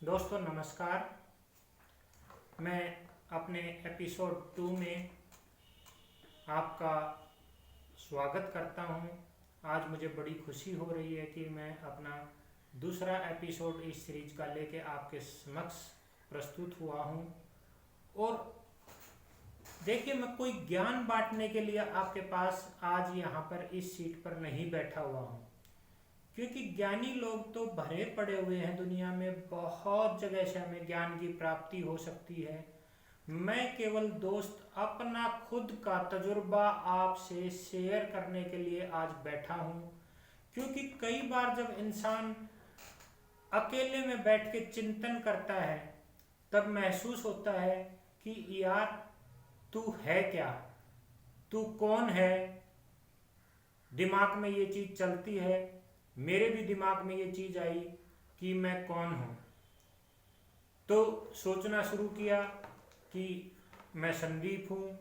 दोस्तों नमस्कार। मैं अपने एपिसोड 2 में आपका स्वागत करता हूं। आज मुझे बड़ी खुशी हो रही है कि मैं अपना दूसरा एपिसोड इस सीरीज का लेके आपके समक्ष प्रस्तुत हुआ हूं। और देखिए, मैं कोई ज्ञान बांटने के लिए आपके पास आज यहाँ पर इस सीट पर नहीं बैठा हुआ हूँ, क्योंकि ज्ञानी लोग तो भरे पड़े हुए हैं दुनिया में। बहुत जगह से हमें ज्ञान की प्राप्ति हो सकती है। मैं केवल दोस्त अपना खुद का तजुर्बा आपसे शेयर करने के लिए आज बैठा हूं, क्योंकि कई बार जब इंसान अकेले में बैठ के चिंतन करता है तब महसूस होता है कि यार, तू है क्या, तू कौन है। दिमाग में ये चीज चलती है, मेरे भी दिमाग में ये चीज आई कि मैं कौन हूं। तो सोचना शुरू किया कि मैं संदीप हूँ,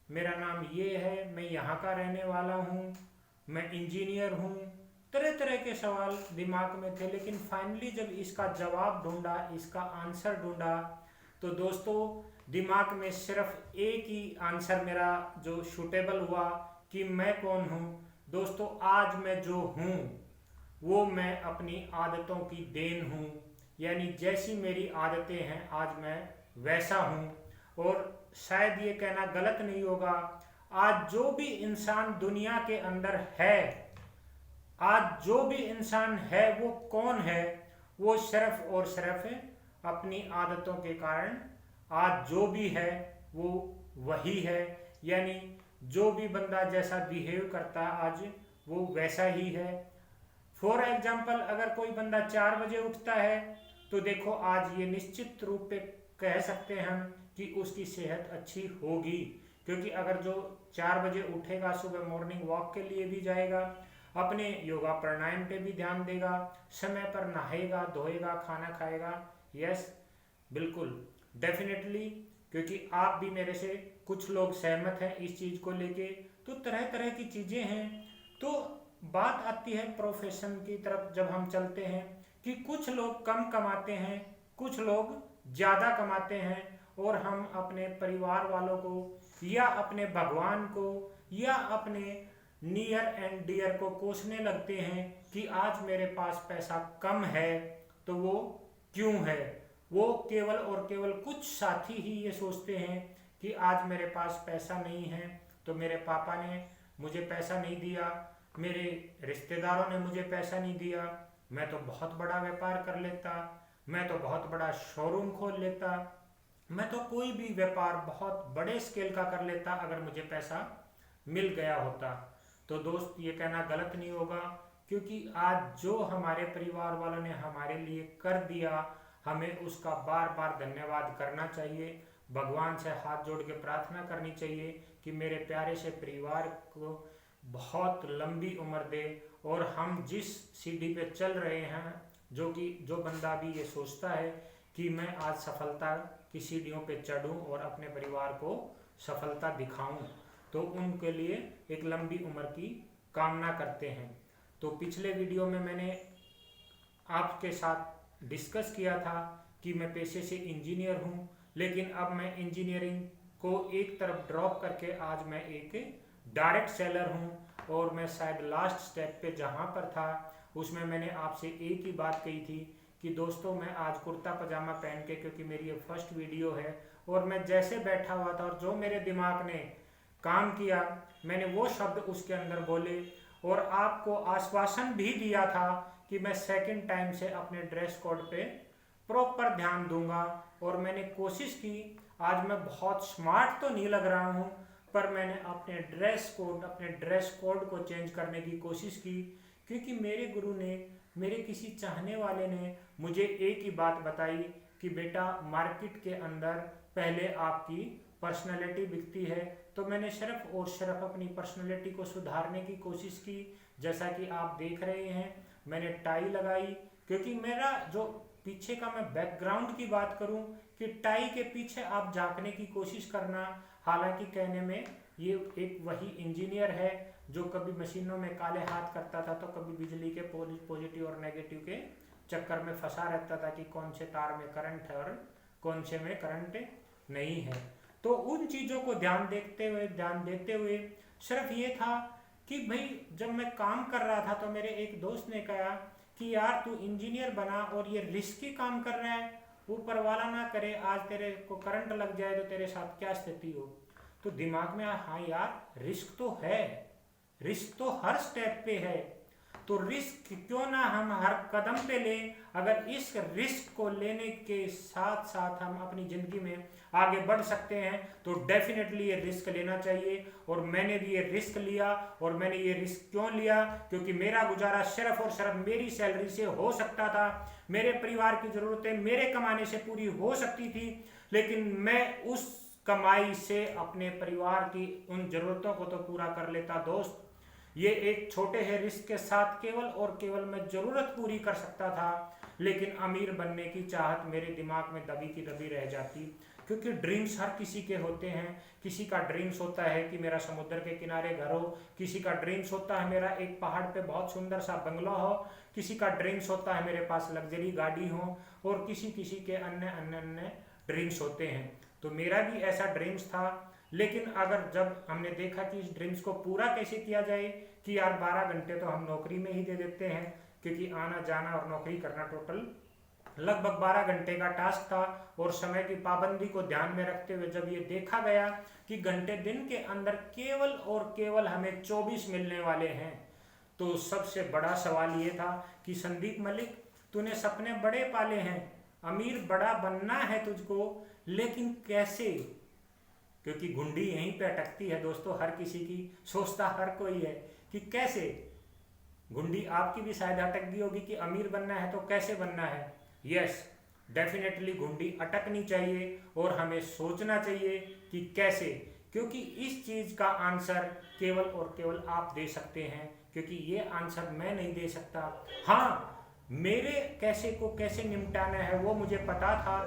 मेरा नाम ये है, मैं यहाँ का रहने वाला हूँ, मैं इंजीनियर हूँ। तरह तरह के सवाल दिमाग में थे, लेकिन फाइनली जब इसका जवाब ढूंढा, इसका आंसर ढूंढा, तो दोस्तों दिमाग में सिर्फ एक ही आंसर मेरा जो सूटेबल हुआ कि मैं कौन हूँ। दोस्तों, आज मैं जो हूँ वो मैं अपनी आदतों की देन हूँ। यानी जैसी मेरी आदतें हैं आज मैं वैसा हूँ। और शायद ये कहना गलत नहीं होगा, आज जो भी इंसान दुनिया के अंदर है, आज जो भी इंसान है वो कौन है? वो सिर्फ और सिर्फ अपनी आदतों के कारण आज जो भी है वो वही है। यानी जो भी बंदा जैसा बिहेव करता है आज वो वैसा ही है। फॉर एग्जाम्पल, अगर कोई बंदा 4 बजे उठता है तो देखो आज ये निश्चित रूप पे कह सकते हैं हम कि उसकी सेहत अच्छी होगी, क्योंकि अगर जो 4 बजे उठेगा, सुबह मॉर्निंग वॉक के लिए भी जाएगा, अपने योगा प्राणायाम पे भी ध्यान देगा, समय पर नहाएगा धोएगा खाना खाएगा। यस, बिल्कुल, डेफिनेटली, क्योंकि आप भी मेरे से कुछ लोग सहमत हैं इस चीज को लेके। तो तरह तरह की चीजें हैं। तो बात आती है प्रोफेशन की तरफ जब हम चलते हैं कि कुछ लोग कम कमाते हैं, कुछ लोग ज्यादा कमाते हैं, और हम अपने परिवार वालों को या अपने भगवान को या अपने नियर एंड डियर को कोसने लगते हैं कि आज मेरे पास पैसा कम है। तो वो क्यों है? वो केवल और केवल कुछ साथी ही ये सोचते हैं कि आज मेरे पास पैसा नहीं है तो मेरे पापा ने मुझे पैसा नहीं दिया, मेरे रिश्तेदारों ने मुझे पैसा नहीं दिया, मैं तो बहुत बड़ा व्यापार कर लेता, मैं तो बहुत बड़ा शोरूम खोल लेता, मैं तो कोई भी व्यापार बहुत बड़े स्केल का कर लेता अगर मुझे पैसा मिल गया होता। तो दोस्त, ये कहना गलत नहीं होगा, क्योंकि आज जो हमारे परिवार वालों ने हमारे लिए कर दिया, हमें उसका बार बार धन्यवाद करना चाहिए। भगवान से हाथ जोड़ के प्रार्थना करनी चाहिए कि मेरे प्यारे से परिवार को बहुत लंबी उम्र दे। और हम जिस सीढ़ी पे चल रहे हैं, जो बंदा भी ये सोचता है कि मैं आज सफलता की सीढ़ियों पे चढ़ूं और अपने परिवार को सफलता दिखाऊं, तो उनके लिए एक लंबी उम्र की कामना करते हैं। तो पिछले वीडियो में मैंने आपके साथ डिस्कस किया था कि मैं पेशे से इंजीनियर हूं, लेकिन अब मैं इंजीनियरिंग को एक तरफ ड्रॉप करके आज मैं एक डायरेक्ट सेलर हूं। और मैं शायद लास्ट स्टेप पे जहां पर था उसमें मैंने आपसे एक ही बात कही थी कि दोस्तों, मैं आज कुर्ता पजामा पहन के, क्योंकि मेरी ये फर्स्ट वीडियो है, और मैं जैसे बैठा हुआ था और जो मेरे दिमाग ने काम किया, मैंने वो शब्द उसके अंदर बोले और आपको आश्वासन भी दिया था कि मैं सेकंड टाइम से अपने ड्रेस कोड पे प्रॉपर ध्यान दूंगा। और मैंने कोशिश की। आज मैं बहुत स्मार्ट तो नहीं लग रहा हूँ, पर मैंने अपने ड्रेस कोड को चेंज करने की कोशिश की, क्योंकि मेरे गुरु ने, मेरे किसी चाहने वाले ने मुझे एक ही बात बताई कि बेटा, मार्केट के अंदर पहले आपकी पर्सनैलिटी बिकती है। तो मैंने सिर्फ और सिर्फ अपनी पर्सनैलिटी को सुधारने की कोशिश की। जैसा कि आप देख रहे हैं, मैंने टाई लगाई, क्योंकि मेरा जो पीछे का, मैं बैकग्राउंड की बात करूं कि टाई के पीछे आप झांकने की कोशिश करना। हालांकि कहने में ये एक वही इंजीनियर है जो कभी मशीनों में काले हाथ करता था तो कभी बिजली के पॉजिटिव और नेगेटिव के चक्कर में फंसा रहता था कि कौन से तार में करंट है और कौन से में करंट नहीं है। तो उन चीज़ों को ध्यान देते हुए सिर्फ ये था कि भाई जब मैं काम कर रहा था तो मेरे एक दोस्त ने कहा कि यार तू इंजीनियर बना और ये रिस्की काम कर रहा है, ऊपर वाला ना करे आज तेरे को करंट लग जाए तो तेरे साथ क्या स्थिति हो। तो दिमाग में आया हाँ यार रिस्क तो है, रिस्क तो हर स्टेप पे है, तो रिस्क क्यों ना हम हर कदम पे लें। अगर इस रिस्क को लेने के साथ साथ हम अपनी ज़िंदगी में आगे बढ़ सकते हैं तो डेफिनेटली ये रिस्क लेना चाहिए। और मैंने भी ये रिस्क लिया। और मैंने ये रिस्क क्यों लिया, क्योंकि मेरा गुजारा सिर्फ और सिर्फ मेरी सैलरी से हो सकता था, मेरे परिवार की ज़रूरतें मेरे कमाने से पूरी हो सकती थी, लेकिन मैं उस कमाई से अपने परिवार की उन ज़रूरतों को तो पूरा कर लेता दोस्त। ये एक छोटे से रिस्क के साथ केवल और केवल मैं ज़रूरत पूरी कर सकता था, लेकिन अमीर बनने की चाहत मेरे दिमाग में दबी की दबी रह जाती। क्योंकि ड्रीम्स हर किसी के होते हैं। किसी का ड्रीम्स होता है कि मेरा समुद्र के किनारे घर हो, किसी का ड्रीम्स होता है मेरा एक पहाड़ पे बहुत सुंदर सा बंगला हो, किसी का ड्रीम्स होता है मेरे पास लग्जरी गाड़ी हो, और किसी किसी के अन्य अन्य अन्य ड्रीम्स होते हैं। तो मेरा भी ऐसा ड्रीम्स था। लेकिन अगर जब हमने देखा कि इस ड्रीम्स को पूरा कैसे किया जाए, कि यार 12 घंटे तो हम नौकरी में ही दे देते हैं, क्योंकि आना जाना और नौकरी करना टोटल लगभग 12 घंटे का टास्क था। और समय की पाबंदी को ध्यान में रखते हुए जब ये देखा गया कि घंटे दिन के अंदर केवल और केवल हमें 24 मिलने वाले हैं, तो सबसे बड़ा सवाल ये था कि संदीप मलिक तूने सपने बड़े पाले हैं, अमीर बड़ा बनना है तुझको, लेकिन कैसे। क्योंकि घुंडी यहीं पे अटकती है दोस्तों, हर किसी की सोचता हर कोई है कि कैसे। घुंडी आपकी भी शायद अटक गई होगी कि अमीर बनना है तो कैसे बनना है। यस, डेफिनेटली घुंडी अटकनी चाहिए और हमें सोचना चाहिए कि कैसे, क्योंकि इस चीज़ का आंसर केवल और केवल आप दे सकते हैं, क्योंकि ये आंसर मैं नहीं दे सकता। हाँ, मेरे कैसे को कैसे निपटाना है वो मुझे पता था।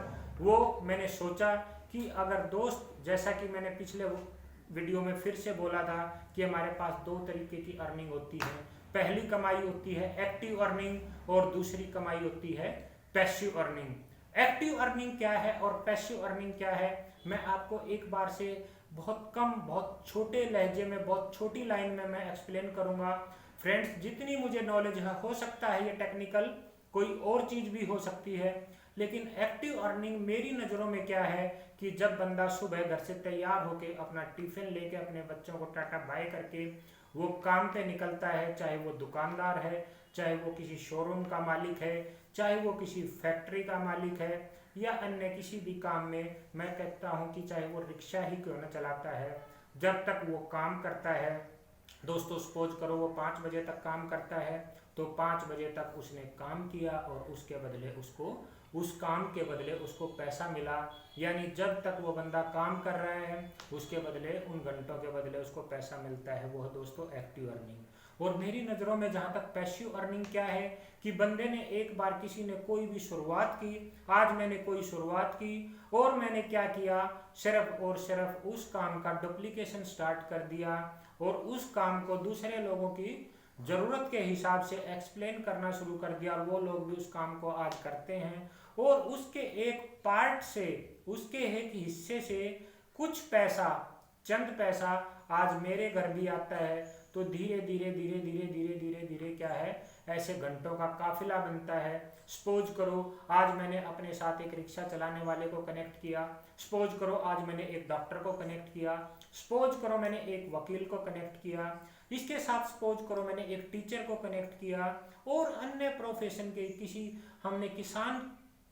वो मैंने सोचा कि अगर दोस्त, जैसा कि मैंने पिछले वीडियो में फिर से बोला था कि हमारे पास दो तरीके की अर्निंग होती है। पहली कमाई होती है एक्टिव अर्निंग और दूसरी कमाई होती है पैसिव अर्निंग। एक्टिव अर्निंग क्या है और पैसिव अर्निंग क्या है, मैं आपको एक बार से बहुत कम, बहुत छोटे लहजे में, बहुत छोटी लाइन में मैं एक्सप्लेन करूंगा। फ्रेंड्स, जितनी मुझे नॉलेज है, हो सकता है ये टेक्निकल कोई और चीज़ भी हो सकती है, लेकिन एक्टिव अर्निंग मेरी नज़रों में क्या है कि जब बंदा सुबह घर से तैयार होके अपना टिफिन लेके अपने बच्चों को टाटा बाय करके वो काम पे निकलता है, चाहे वो दुकानदार है, चाहे वो किसी शोरूम का मालिक है, चाहे वो किसी फैक्ट्री का मालिक है, या अन्य किसी भी काम में, मैं कहता हूँ कि चाहे वो रिक्शा ही क्यों न चलाता है, जब तक वो काम करता है दोस्तों, सपोज करो वो 5 बजे तक काम करता है, तो 5 बजे तक उसने काम किया और उसके बदले उसको, उस काम के बदले उसको पैसा मिला। यानी जब तक वो बंदा काम कर रहा है उसके बदले, उन घंटों के बदले उसको पैसा मिलता है। वो दोस्तों एक्टिव अर्निंग। और मेरी नज़रों में जहाँ तक पैसिव अर्निंग क्या है कि बंदे ने एक बार, किसी ने कोई भी शुरुआत की, आज मैंने कोई शुरुआत की और मैंने क्या किया, सिर्फ और सिर्फ उस काम का डुप्लीकेशन स्टार्ट कर दिया और उस काम को दूसरे लोगों की ज़रूरत के हिसाब से एक्सप्लेन करना शुरू कर दिया, और वो लोग भी उस काम को आज करते हैं। और उसके एक पार्ट से, उसके एक हिस्से से कुछ पैसा, चंद पैसा आज मेरे घर भी आता है। तो धीरे धीरे धीरे धीरे धीरे धीरे धीरे क्या है, ऐसे घंटों का काफिला बनता है। सपोज करो आज मैंने अपने साथ एक रिक्शा चलाने वाले को कनेक्ट किया, सपोज करो आज मैंने एक डॉक्टर को कनेक्ट किया, सपोज करो मैंने एक वकील को कनेक्ट किया, इसके साथ सपोज करो मैंने एक टीचर को कनेक्ट किया, और अन्य प्रोफेशन के किसी, हमने किसान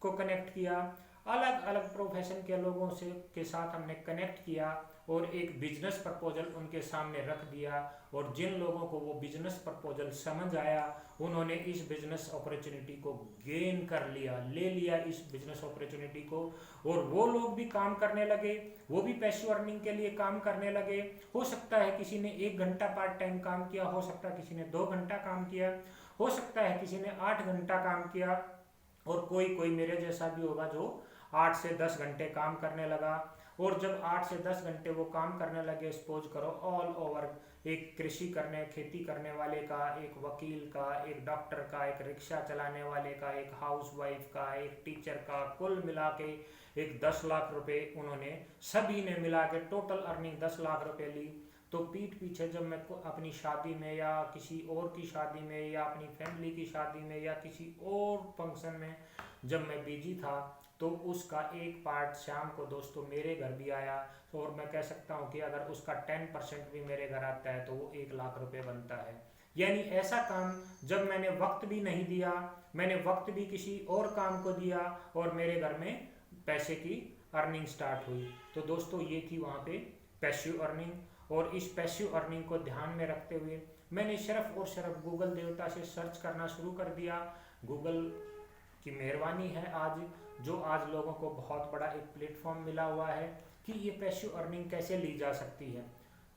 को कनेक्ट किया, अलग अलग प्रोफेशन के लोगों से के साथ हमने कनेक्ट किया और एक बिजनेस प्रपोजल उनके सामने रख दिया। और जिन लोगों को वो बिजनेस प्रपोजल समझ आया, उन्होंने इस बिजनेस अपॉर्चुनिटी को गेन कर लिया, ले लिया इस बिजनेस अपॉर्चुनिटी को, और वो लोग भी काम करने लगे, वो भी पैसिव अर्निंग के लिए काम करने लगे। हो सकता है किसी ने 1 घंटा पार्ट टाइम काम किया, हो सकता है किसी ने 2 घंटा काम किया, हो सकता है किसी ने 8 घंटा काम किया, और कोई कोई मेरे जैसा भी होगा जो 8 से 10 घंटे काम करने लगा। और जब 8 से 10 घंटे वो काम करने लगे, सपोज करो ऑल ओवर एक कृषि करने खेती करने वाले का, एक वकील का, एक डॉक्टर का, एक रिक्शा चलाने वाले का, एक हाउसवाइफ का, एक टीचर का, कुल मिला के एक 10 लाख रुपए उन्होंने सभी ने मिला के टोटल अर्निंग 10 लाख रुपए ली। तो पीठ पीछे जब मैं अपनी शादी में या किसी और की शादी में या अपनी फैमिली की शादी में या किसी और फंक्शन में जब मैं बिजी था तो उसका एक पार्ट शाम को दोस्तों मेरे घर भी आया। और मैं कह सकता हूँ कि अगर उसका 10% भी मेरे घर आता है तो वो 1 लाख रुपए बनता है। यानी ऐसा काम जब मैंने वक्त भी नहीं दिया, मैंने वक्त भी किसी और काम को दिया और मेरे घर में पैसे की अर्निंग स्टार्ट हुई। तो दोस्तों ये थी वहाँ पे पैसिव अर्निंग। और इस पैसिव अर्निंग को ध्यान में रखते हुए मैंने सिर्फ और सिर्फ गूगल देवता से सर्च करना शुरू कर दिया। गूगल की मेहरबानी है आज, जो आज लोगों को बहुत बड़ा एक प्लेटफॉर्म मिला हुआ है कि ये पैसिव अर्निंग कैसे ली जा सकती है।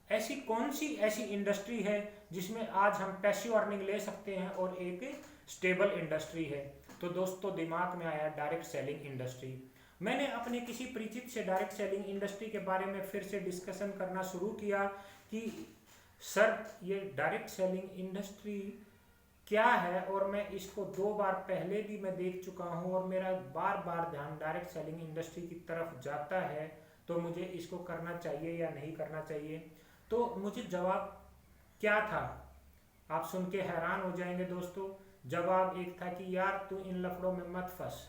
ऐसी कौन सी ऐसी इंडस्ट्री है जिसमें आज हम पैसिव अर्निंग ले सकते हैं और एक स्टेबल इंडस्ट्री है। तो दोस्तों दिमाग में आया डायरेक्ट सेलिंग इंडस्ट्री। मैंने अपने किसी परिचित से डायरेक्ट सेलिंग इंडस्ट्री के बारे में फिर से डिस्कशन करना शुरू किया कि सर ये डायरेक्ट सेलिंग इंडस्ट्री क्या है, और मैं इसको 2 बार पहले भी मैं देख चुका हूँ और मेरा बार बार ध्यान डायरेक्ट सेलिंग इंडस्ट्री की तरफ जाता है, तो मुझे इसको करना चाहिए या नहीं करना चाहिए। तो मुझे जवाब क्या था आप सुन के हैरान हो जाएंगे दोस्तों। जवाब एक था कि यार तू इन लफड़ों में मत फंस,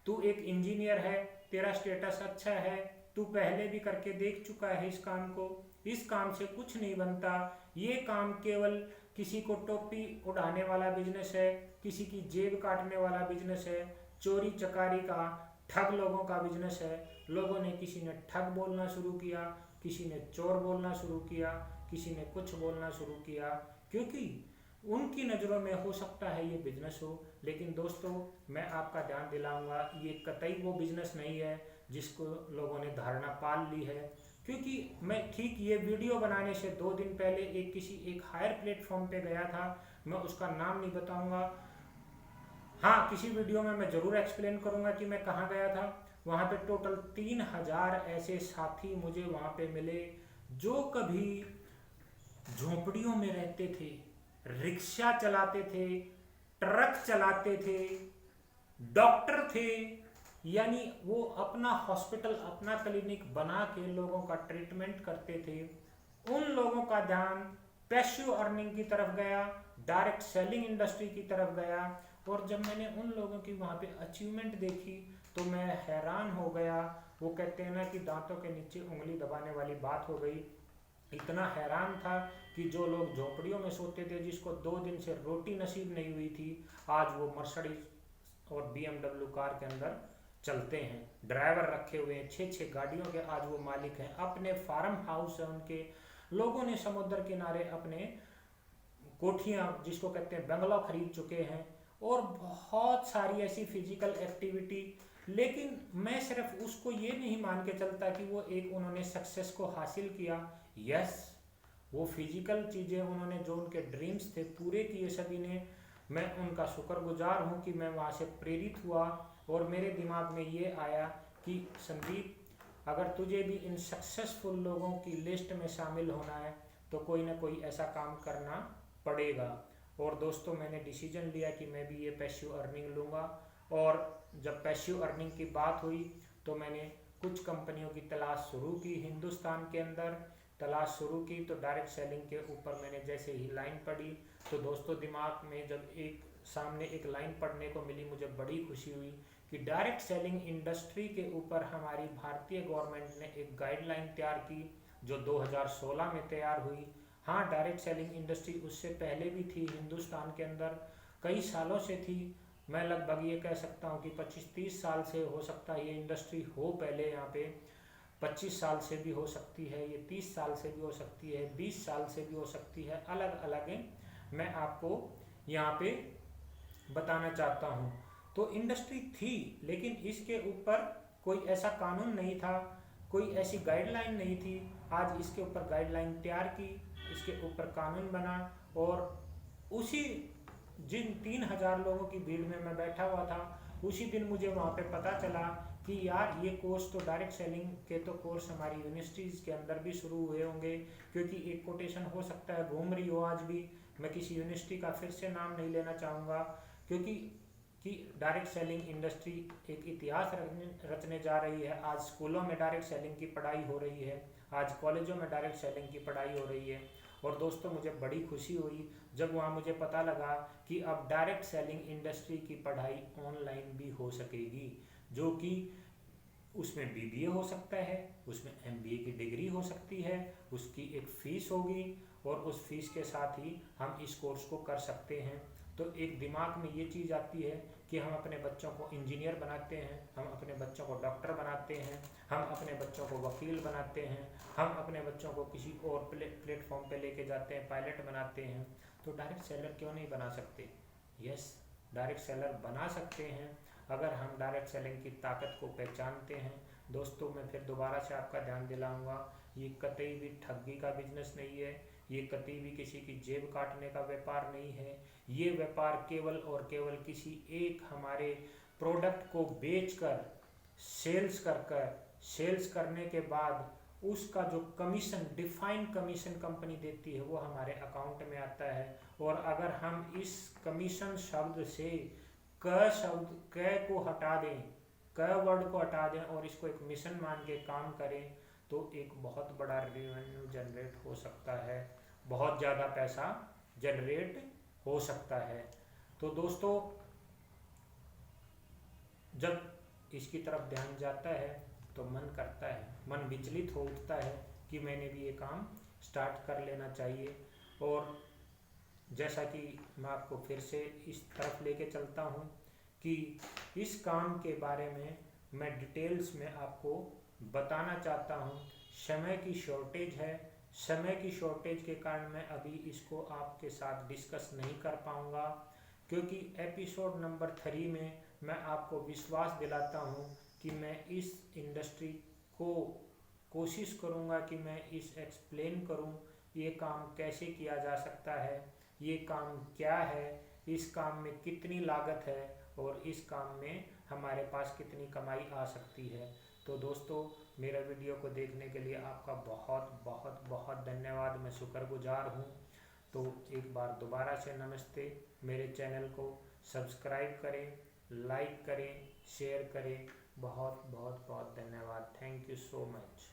तू एक इंजीनियर है, तेरा स्टेटस अच्छा है, तू पहले भी करके देख चुका है इस काम को, इस काम से कुछ नहीं बनता। ये काम केवल किसी को टोपी उड़ाने वाला बिजनेस है, किसी की जेब काटने वाला बिजनेस है, चोरी चकारी का, ठग लोगों का बिजनेस है। लोगों ने किसी ने ठग बोलना शुरू किया, किसी ने चोर बोलना शुरू किया, किसी ने कुछ बोलना शुरू किया, क्योंकि उनकी नज़रों में हो सकता है ये बिजनेस हो। लेकिन दोस्तों मैं आपका ध्यान दिलाऊंगा ये कतई वो बिजनेस नहीं है जिसको लोगों ने धारणा पाल ली है। क्योंकि मैं ठीक ये वीडियो बनाने से 2 दिन पहले एक हायर प्लेटफॉर्म पे गया था, मैं उसका नाम नहीं बताऊंगा। हाँ, किसी वीडियो में मैं ज़रूर एक्सप्लेन करूंगा कि मैं कहाँ गया था। वहाँ पे टोटल 3000 ऐसे साथी मुझे वहाँ पे मिले जो कभी झोपड़ियों में रहते थे, रिक्शा चलाते थे, ट्रक चलाते थे, डॉक्टर थे, यानी वो अपना हॉस्पिटल अपना क्लिनिक बना के लोगों का ट्रीटमेंट करते थे। उन लोगों का ध्यान पैसिव अर्निंग की तरफ गया, डायरेक्ट सेलिंग इंडस्ट्री की तरफ गया। और जब मैंने उन लोगों की वहाँ पे अचीवमेंट देखी तो मैं हैरान हो गया। वो कहते हैं ना कि दांतों के नीचे उंगली दबाने वाली बात हो गई। इतना हैरान था कि जो लोग झोपड़ियों में सोते थे, जिसको 2 दिन से रोटी नसीब नहीं हुई थी, आज वो मर्सिडीज और BMW कार के अंदर चलते हैं, ड्राइवर रखे हुए हैं, 6-6 गाड़ियों के आज वो मालिक हैं, अपने फार्म हाउस है उनके। लोगों ने समुद्र किनारे अपने कोठियाँ जिसको कहते हैं बंगला खरीद चुके हैं, और बहुत सारी ऐसी फिजिकल एक्टिविटी। लेकिन मैं सिर्फ उसको ये नहीं मान के चलता कि वो एक उन्होंने सक्सेस को हासिल किया। यस, वो फिजिकल चीज़ें उन्होंने जो उनके ड्रीम्स थे पूरे किए सभी ने। मैं उनका शुक्रगुजार हूँ कि मैं वहाँ से प्रेरित हुआ और मेरे दिमाग में ये आया कि संदीप अगर तुझे भी इन सक्सेसफुल लोगों की लिस्ट में शामिल होना है तो कोई ना कोई ऐसा काम करना पड़ेगा। और दोस्तों मैंने डिसीजन लिया कि मैं भी ये पैसिव अर्निंग लूँगा। और जब पैसिव अर्निंग की बात हुई तो मैंने कुछ कंपनियों की तलाश शुरू की, हिंदुस्तान के अंदर तलाश शुरू की। तो डायरेक्ट सेलिंग के ऊपर मैंने जैसे ही लाइन पढ़ी तो दोस्तों दिमाग में जब सामने एक लाइन पढ़ने को मिली, मुझे बड़ी खुशी हुई कि डायरेक्ट सेलिंग इंडस्ट्री के ऊपर हमारी भारतीय गवर्नमेंट ने एक गाइडलाइन तैयार की जो 2016 में तैयार हुई। हाँ, डायरेक्ट सेलिंग इंडस्ट्री उससे पहले भी थी, हिंदुस्तान के अंदर कई सालों से थी। मैं लगभग ये कह सकता हूँ कि 25-30 साल से हो सकता है ये इंडस्ट्री हो पहले यहाँ पे, 25 साल से भी हो सकती है, ये 30 साल से भी हो सकती है, 20 साल से भी हो सकती है, अलग अलग है। मैं आपको यहाँ पे बताना चाहता हूँ। तो इंडस्ट्री थी लेकिन इसके ऊपर कोई ऐसा कानून नहीं था, कोई ऐसी गाइडलाइन नहीं थी। आज इसके ऊपर गाइडलाइन तैयार की, इसके ऊपर कानून बना, और उसी जिन 3000 लोगों की भीड़ में मैं बैठा हुआ था उसी दिन मुझे वहाँ पे पता चला कि यार ये कोर्स तो डायरेक्ट सेलिंग के तो कोर्स हमारी यूनिवर्सिटीज़ के अंदर भी शुरू हुए होंगे, क्योंकि एक कोटेशन हो सकता है घूम रही हो आज भी, मैं किसी यूनिवर्सिटी का फिर से नाम नहीं लेना चाहूँगा, क्योंकि कि डायरेक्ट सेलिंग इंडस्ट्री एक इतिहास रचने जा रही है। आज स्कूलों में डायरेक्ट सेलिंग की पढ़ाई हो रही है, आज कॉलेजों में डायरेक्ट सेलिंग की पढ़ाई हो रही है। और दोस्तों मुझे बड़ी खुशी हुई जब वहाँ मुझे पता लगा कि अब डायरेक्ट सेलिंग इंडस्ट्री की पढ़ाई ऑनलाइन भी हो सकेगी, जो कि उसमें बीबीए हो सकता है, उसमें एमबीए की डिग्री हो सकती है, उसकी एक फ़ीस होगी और उस फीस के साथ ही हम इस कोर्स को कर सकते हैं। तो एक दिमाग में ये चीज़ आती है कि हम अपने बच्चों को इंजीनियर बनाते हैं, हम अपने बच्चों को डॉक्टर बनाते हैं, हम अपने बच्चों को वकील बनाते हैं, हम अपने बच्चों को किसी और प्लेटफॉर्म पे लेके जाते हैं, पायलट बनाते हैं, तो डायरेक्ट सेलर क्यों नहीं बना सकते? यस, डायरेक्ट सेलर बना सकते हैं अगर हम डायरेक्ट सेलिंग की ताकत को पहचानते हैं। दोस्तों मैं फिर दोबारा से आपका ध्यान दिलाऊंगा, ये कतई भी ठगी का बिजनेस नहीं है, ये कतई भी किसी की जेब काटने का व्यापार नहीं है। ये व्यापार केवल और केवल किसी एक हमारे प्रोडक्ट को बेचकर सेल्स करने के बाद उसका जो कमीशन, डिफाइंड कमीशन कंपनी देती है, वो हमारे अकाउंट में आता है। और अगर हम इस कमीशन शब्द से क को हटा दें, क वर्ड को हटा दें और इसको एक मिशन मान के काम करें, तो एक बहुत बड़ा रेवेन्यू जनरेट हो सकता है, बहुत ज़्यादा पैसा जनरेट हो सकता है। तो दोस्तों जब इसकी तरफ ध्यान जाता है तो मन करता है, मन विचलित हो उठता है कि मैंने भी ये काम स्टार्ट कर लेना चाहिए। और जैसा कि मैं आपको फिर से इस तरफ लेके चलता हूँ कि इस काम के बारे में मैं डिटेल्स में आपको बताना चाहता हूँ। समय की शॉर्टेज है, समय की शॉर्टेज के कारण मैं अभी इसको आपके साथ डिस्कस नहीं कर पाऊँगा, क्योंकि एपिसोड नंबर 3 में मैं आपको विश्वास दिलाता हूँ कि मैं इस इंडस्ट्री को कोशिश करूँगा कि मैं इस एक्सप्लेन करूँ ये काम कैसे किया जा सकता है, ये काम क्या है, इस काम में कितनी लागत है और इस काम में हमारे पास कितनी कमाई आ सकती है। तो दोस्तों मेरा वीडियो को देखने के लिए आपका बहुत बहुत बहुत धन्यवाद, मैं शुक्रगुजार हूँ। तो एक बार दोबारा से नमस्ते। मेरे चैनल को सब्सक्राइब करें, लाइक करें, शेयर करें। बहुत बहुत बहुत धन्यवाद। Thank you so much.